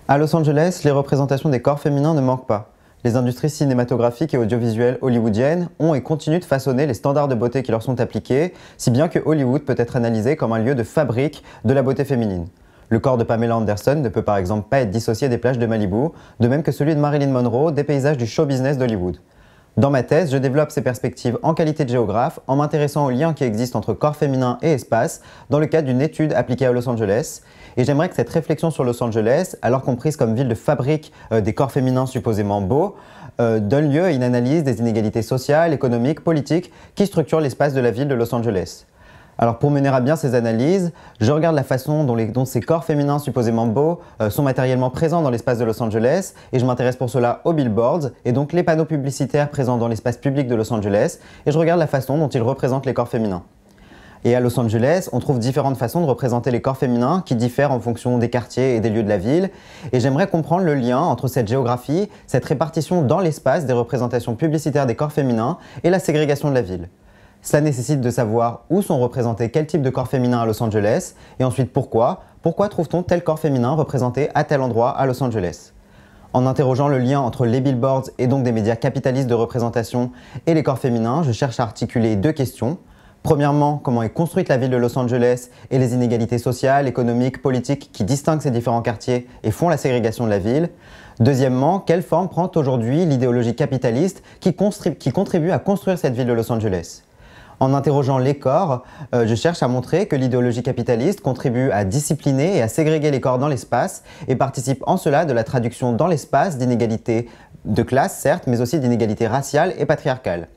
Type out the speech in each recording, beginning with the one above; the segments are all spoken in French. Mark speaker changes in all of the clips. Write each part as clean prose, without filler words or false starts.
Speaker 1: À Los Angeles, les représentations des corps féminins ne manquent pas. Les industries cinématographiques et audiovisuelles hollywoodiennes ont et continuent de façonner les standards de beauté qui leur sont appliqués, si bien que Hollywood peut être analysé comme un lieu de fabrique de la beauté féminine. Le corps de Pamela Anderson ne peut par exemple pas être dissocié des plages de Malibu, de même que celui de Marilyn Monroe des paysages du show business d'Hollywood. Dans ma thèse, je développe ces perspectives en qualité de géographe en m'intéressant aux liens qui existent entre corps féminin et espace dans le cadre d'une étude appliquée à Los Angeles. Et j'aimerais que cette réflexion sur Los Angeles, alors comprise comme ville de fabrique des corps féminins supposément beaux, donne lieu à une analyse des inégalités sociales, économiques, politiques qui structurent l'espace de la ville de Los Angeles. Alors pour mener à bien ces analyses, je regarde la façon dont ces corps féminins supposément beaux sont matériellement présents dans l'espace de Los Angeles et je m'intéresse pour cela aux billboards et donc les panneaux publicitaires présents dans l'espace public de Los Angeles et je regarde la façon dont ils représentent les corps féminins. Et à Los Angeles, on trouve différentes façons de représenter les corps féminins qui diffèrent en fonction des quartiers et des lieux de la ville. Et j'aimerais comprendre le lien entre cette géographie, cette répartition dans l'espace des représentations publicitaires des corps féminins et la ségrégation de la ville. Cela nécessite de savoir où sont représentés quel type de corps féminin à Los Angeles et ensuite pourquoi. Pourquoi trouve-t-on tel corps féminin représenté à tel endroit à Los Angeles? En interrogeant le lien entre les billboards et donc des médias capitalistes de représentation et les corps féminins, je cherche à articuler deux questions. Premièrement, comment est construite la ville de Los Angeles et les inégalités sociales, économiques, politiques qui distinguent ces différents quartiers et font la ségrégation de la ville. Deuxièmement, quelle forme prend aujourd'hui l'idéologie capitaliste qui contribue à construire cette ville de Los Angeles? En interrogeant les corps, je cherche à montrer que l'idéologie capitaliste contribue à discipliner et à ségréguer les corps dans l'espace et participe en cela de la traduction dans l'espace d'inégalités de classe, certes, mais aussi d'inégalités raciales et patriarcales.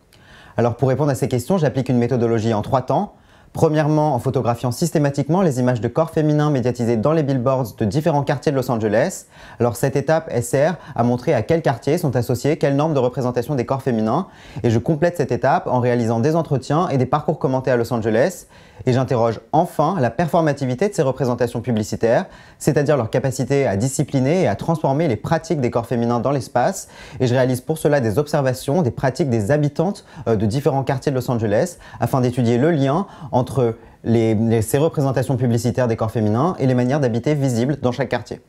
Speaker 1: Alors pour répondre à ces questions, j'applique une méthodologie en 3 temps. Premièrement, en photographiant systématiquement les images de corps féminins médiatisés dans les billboards de différents quartiers de Los Angeles. Alors cette étape, elle sert à montrer à quels quartiers sont associés quelles normes de représentation des corps féminins. Et je complète cette étape en réalisant des entretiens et des parcours commentés à Los Angeles. Et j'interroge enfin la performativité de ces représentations publicitaires, c'est-à-dire leur capacité à discipliner et à transformer les pratiques des corps féminins dans l'espace. Et je réalise pour cela des observations des pratiques des habitantes de différents quartiers de Los Angeles afin d'étudier le lien entre ces représentations publicitaires des corps féminins et les manières d'habiter visibles dans chaque quartier.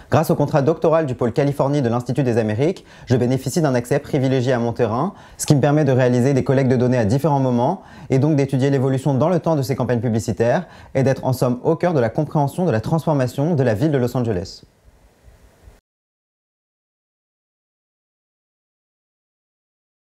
Speaker 1: Grâce au contrat doctoral du pôle Californie de l'Institut des Amériques, je bénéficie d'un accès privilégié à mon terrain, ce qui me permet de réaliser des collectes de données à différents moments et donc d'étudier l'évolution dans le temps de ces campagnes publicitaires et d'être en somme au cœur de la compréhension de la transformation de la ville de Los Angeles.